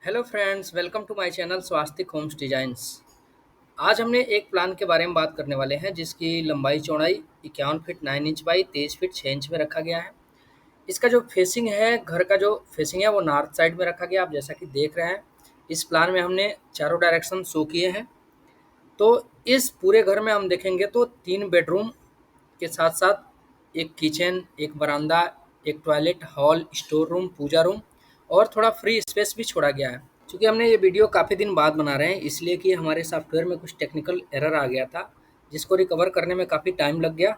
Hello friends, welcome to my channel Swastik homes designs. आज हमने एक प्लान के बारे में बात करने वाले हैं जिसकी लंबाई चौड़ाई 51 feet 9 inch by 23 feet 6 inch में रखा गया है। इसका जो फेसिंग है, घर का जो फेसिंग है वो नॉर्थ साइड में रखा गया। आप जैसा कि देख रहे हैं, इस प्लान में हमने चारों डायरेक्शन शो किए हैं। तो इस पूरे घर में हम देखेंगे तो 3 बेडरूम के साथ-साथ एक किचन, एक बरामदा, एक टॉयलेट, हॉल, स्टोर रूम, पूजा रूम और थोड़ा फ्री स्पेस भी छोड़ा गया है। चूँकि हमने ये वीडियो काफ़ी दिन बाद बना रहे हैं, इसलिए कि हमारे सॉफ्टवेयर में कुछ टेक्निकल एरर आ गया था, जिसको रिकवर करने में काफ़ी टाइम लग गया।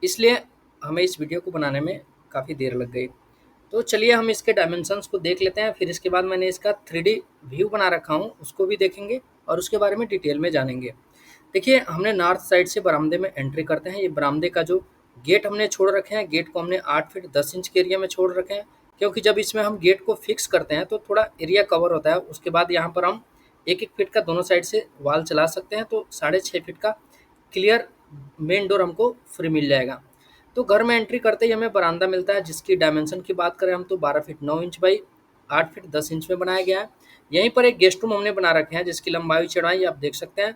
इसलिए हमें इस वीडियो को बनाने में काफ़ी देर लग गई। तो चलिए हम इसके डायमेंशंस को देख लेते हैं, फिर इसके बाद मैंने इसका 3D व्यू बना रखा हूँ, उसको भी देखेंगे और उसके बारे में डिटेल में जानेंगे। देखिए, हमने नॉर्थ साइड से बरामदे में एंट्री करते हैं। ये बरामदे का जो गेट हमने छोड़ रखे हैं, गेट को हमने 8 फीट 10 इंच के एरिया में छोड़ रखे हैं, क्योंकि जब इसमें हम गेट को फिक्स करते हैं तो थोड़ा एरिया कवर होता है। उसके बाद यहाँ पर हम 1-1 फीट का दोनों साइड से वॉल चला सकते हैं, तो 6.5 फीट का क्लियर मेन डोर हमको फ्री मिल जाएगा। तो घर में एंट्री करते ही हमें बरामदा मिलता है, जिसकी डायमेंशन की बात करें हम तो 12 feet 9 inch by 8 feet 10 inch में बनाया गया है। यहीं पर एक गेस्ट रूम हमने बना रखे हैं, जिसकी लंबाई चौड़ाई आप देख सकते हैं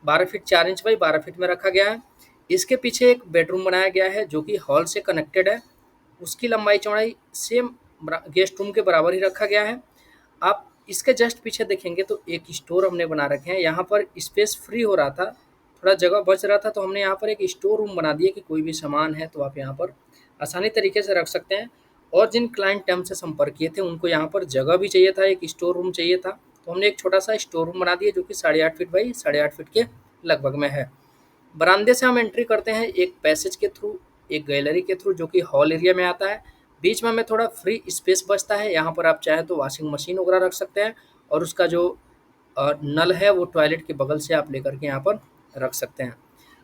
12 फीट 4 इंच बाई 12 फीट में रखा गया है। इसके पीछे एक बेडरूम बनाया गया है जो कि हॉल से कनेक्टेड है। उसकी लंबाई चौड़ाई सेम गेस्ट रूम के बराबर ही रखा गया है। आप इसके जस्ट पीछे देखेंगे तो एक स्टोर हमने बना रखे हैं। यहाँ पर स्पेस फ्री हो रहा था, थोड़ा जगह बच रहा था, तो हमने यहाँ पर एक स्टोर रूम बना दिया कि कोई भी सामान है तो आप यहाँ पर आसानी तरीके से रख सकते हैं। और जिन क्लाइंट हमसे संपर्क किए थे उनको यहाँ पर जगह भी चाहिए था, एक स्टोर रूम चाहिए था, तो हमने एक छोटा सा स्टोर रूम बना दिया जो कि 8.5 फीट बाई 8.5 फीट के लगभग में है। बरामदे से हम एंट्री करते हैं एक पैसेज के थ्रू, एक गैलरी के थ्रू जो कि हॉल एरिया में आता है। बीच में हमें थोड़ा फ्री स्पेस बचता है, यहाँ पर आप चाहें तो वॉशिंग मशीन वगैरह रख सकते हैं और उसका जो नल है वो टॉयलेट के बगल से आप लेकर के यहाँ पर रख सकते हैं।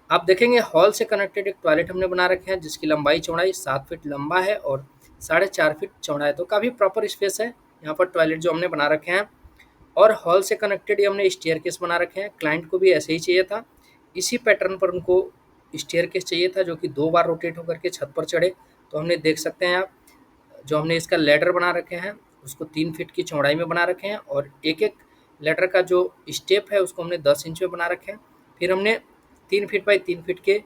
आप देखेंगे हॉल से कनेक्टेड एक टॉयलेट हमने बना रखे हैं जिसकी लंबाई चौड़ाई 7 फीट लंबा है और 4.5 फीट चौड़ा है, तो काफ़ी प्रॉपर स्पेस है यहाँ पर टॉयलेट जो हमने बना रखे हैं। और हॉल से कनेक्टेड ही हमने स्टेयरकेस बना रखे हैं। क्लाइंट को भी ऐसे ही चाहिए था, इसी पैटर्न पर उनको स्टेयरकेस चाहिए था जो कि 2 बार रोटेट होकर के छत पर चढ़े। तो हमने देख सकते हैं आप, जो हमने इसका लैडर बना रखे हैं उसको 3 फीट की चौड़ाई में बना रखे हैं और एक-एक लैडर का जो स्टेप है उसको हमने 10 इंच में बना रखे हैं। फिर हमने 3 फीट बाई 3 फीट के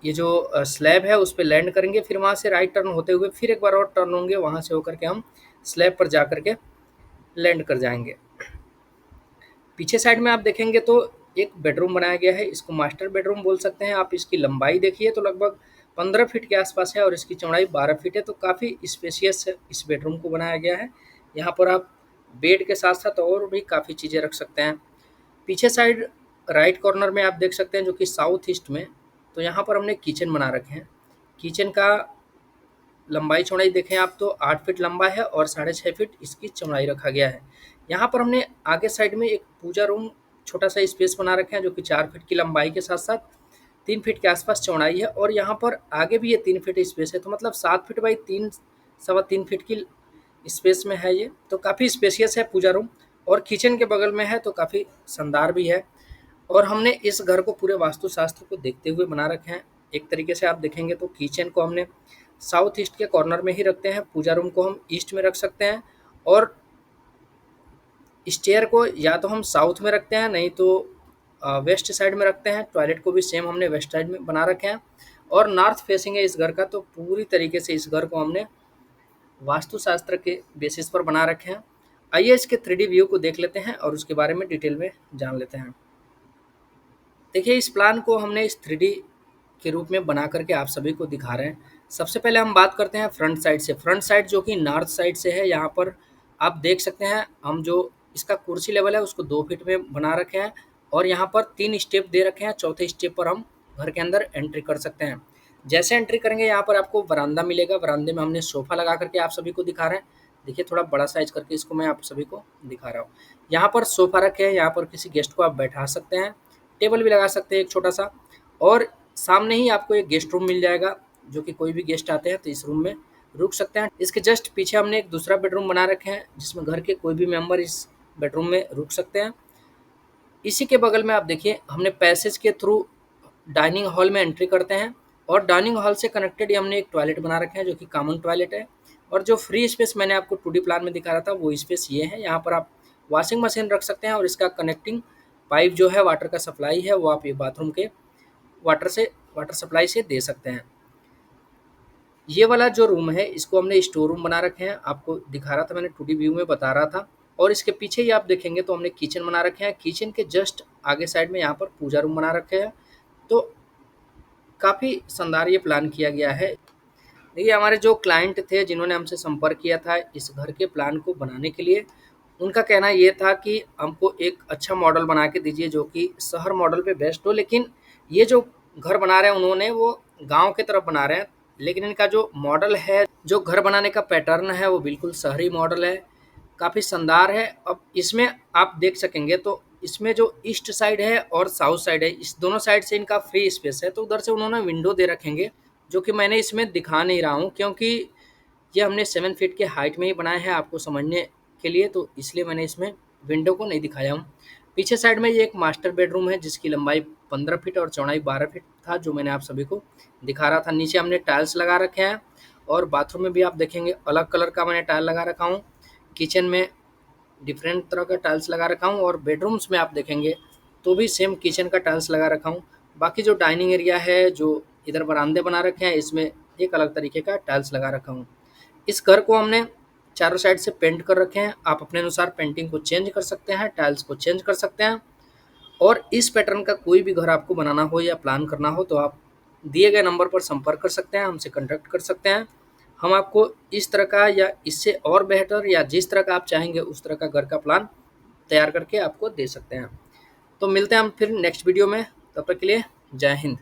ये जो स्लैब है उस पे लैंड करेंगे, फिर वहाँ से राइट टर्न होते हुए फिर एक बार और टर्न होंगे, वहाँ से होकर के हम स्लैब पर जा कर के लैंड कर जाएँगे। पीछे साइड में आप देखेंगे तो एक बेडरूम बनाया गया है, इसको मास्टर बेडरूम बोल सकते हैं आप। इसकी लंबाई देखिए तो लगभग 15 फीट के आसपास है और इसकी चौड़ाई 12 फीट है, तो काफ़ी स्पेशियस इस बेडरूम को बनाया गया है। यहाँ पर आप बेड के साथ-साथ और भी काफ़ी चीज़ें रख सकते हैं। पीछे साइड राइट कॉर्नर में आप देख सकते हैं जो कि साउथ ईस्ट में, तो यहाँ पर हमने किचन बना रखे हैं। किचन का लंबाई चौड़ाई देखें आप तो 8 फीट लंबा है और 6.5 फीट इसकी चौड़ाई रखा गया है। यहाँ पर हमने आगे साइड में एक पूजा रूम छोटा सा स्पेस बना रखे हैं जो कि 4 फीट की लंबाई के साथ-साथ 3 फीट के आसपास चौड़ाई है और यहाँ पर आगे भी ये 3 फीट स्पेस है, तो मतलब 7 फीट बाई 3 सवा 3 फीट की स्पेस में है ये, तो काफ़ी स्पेशियस है पूजा रूम। और किचन के बगल में है तो काफ़ी शानदार भी है। और हमने इस घर को पूरे वास्तुशास्त्र को देखते हुए बना रखे हैं। एक तरीके से आप देखेंगे तो किचन को हमने साउथ ईस्ट के कॉर्नर में ही रखते हैं, पूजा रूम को हम ईस्ट में रख सकते हैं और स्टेयर को या तो हम साउथ में रखते हैं, नहीं तो वेस्ट साइड में रखते हैं। टॉयलेट को भी सेम हमने वेस्ट साइड में बना रखे हैं और नॉर्थ फेसिंग है इस घर का, तो पूरी तरीके से इस घर को हमने वास्तुशास्त्र के बेसिस पर बना रखे हैं। आइए इसके 3D व्यू को देख लेते हैं और उसके बारे में डिटेल में जान लेते हैं। देखिए, इस प्लान को हमने इस 3D के रूप में बना करके आप सभी को दिखा रहे हैं। सबसे पहले हम बात करते हैं फ्रंट साइड से। फ्रंट साइड जो कि नॉर्थ साइड से है, यहाँ पर आप देख सकते हैं हम जो इसका कुर्सी लेवल है उसको 2 फीट में बना रखे हैं और यहाँ पर 3 स्टेप दे रखे हैं। चौथे स्टेप पर हम घर के अंदर एंट्री कर सकते हैं। जैसे एंट्री करेंगे यहाँ पर आपको बरामदा मिलेगा। बरामदे में हमने सोफ़ा लगा करके आप सभी को दिखा रहे हैं। देखिए, थोड़ा बड़ा साइज़ करके इसको मैं आप सभी को दिखा रहा हूँ। यहाँ पर सोफ़ा रखे हैं, यहाँ पर किसी गेस्ट को आप बैठा सकते हैं। टेबल भी लगा सकते हैं एक छोटा-सा और सामने ही आपको एक गेस्ट रूम मिल जाएगा, जो कि कोई भी गेस्ट आते हैं तो इस रूम में रुक सकते हैं। इसके जस्ट पीछे हमने एक दूसरा बेडरूम बना रखे हैं, जिसमें घर के कोई भी मेंबर इस बेडरूम में रुक सकते हैं। इसी के बगल में आप देखिए हमने पैसेज के थ्रू डाइनिंग हॉल में एंट्री करते हैं और डाइनिंग हॉल से कनेक्टेड ही हमने एक टॉयलेट बना रखे हैं जो कि कॉमन टॉयलेट है। और जो फ्री स्पेस मैंने आपको 2D प्लान में दिखा रहा था वो स्पेस ये है। यहाँ पर आप वॉशिंग मशीन रख सकते हैं और इसका कनेक्टिंग पाइप जो है वाटर का सप्लाई है वो आप ये बाथरूम के वाटर सप्लाई से दे सकते हैं। ये वाला जो रूम है इसको हमने स्टोर रूम बना रखे हैं, आपको दिखा रहा था मैंने 2D व्यू में बता रहा था। और इसके पीछे ही आप देखेंगे तो हमने किचन बना रखे हैं। किचन के जस्ट आगे साइड में यहाँ पर पूजा रूम बना रखे हैं। तो काफ़ी शानदार ये प्लान किया गया है। देखिए हमारे जो क्लाइंट थे जिन्होंने हमसे संपर्क किया था इस घर के प्लान को बनाने के लिए, उनका कहना ये था कि हमको एक अच्छा मॉडल बना के दीजिए जो कि शहर मॉडल पे बेस्ट हो। लेकिन ये जो घर बना रहे हैं उन्होंने वो गांव की तरफ बना रहे हैं, लेकिन इनका जो मॉडल है, जो घर बनाने का पैटर्न है वो बिल्कुल शहरी मॉडल है, काफ़ी शानदार है। अब इसमें आप देख सकेंगे तो इसमें जो ईस्ट साइड है और साउथ साइड है, इस दोनों साइड से इनका फ्री स्पेस है, तो उधर से उन्होंने विंडो दे रखेंगे जो कि मैंने इसमें दिखा नहीं रहा हूँ क्योंकि ये हमने 7 फीट के हाइट में ही बनाया है आपको समझने के लिए, तो इसलिए मैंने इसमें विंडो को नहीं दिखाया हूँ। पीछे साइड में ये एक मास्टर बेडरूम है जिसकी लंबाई 15 फीट और चौड़ाई 12 फीट था जो मैंने आप सभी को दिखा रहा था। नीचे हमने टाइल्स लगा रखे हैं और बाथरूम में भी आप देखेंगे अलग कलर का मैंने टाइल लगा रखा हूँ। किचन में डिफरेंट तरह का टाइल्स लगा रखा हूँ और बेडरूम्स में आप देखेंगे तो भी सेम किचन का टाइल्स लगा रखा हूँ। बाकी जो डाइनिंग एरिया है, जो इधर बरामदे बना रखे हैं, इसमें एक अलग तरीके का टाइल्स लगा रखा हूँ। इस घर को हमने चारों साइड से पेंट कर रखे हैं, आप अपने अनुसार पेंटिंग को चेंज कर सकते हैं, टाइल्स को चेंज कर सकते हैं। और इस पैटर्न का कोई भी घर आपको बनाना हो या प्लान करना हो तो आप दिए गए नंबर पर संपर्क कर सकते हैं, हमसे कॉन्टैक्ट कर सकते हैं। हम आपको इस तरह का या इससे और बेहतर या जिस तरह का आप चाहेंगे उस तरह का घर का प्लान तैयार करके आपको दे सकते हैं। तो मिलते हैं हम फिर नेक्स्ट वीडियो में, तब तक के लिए जय हिंद।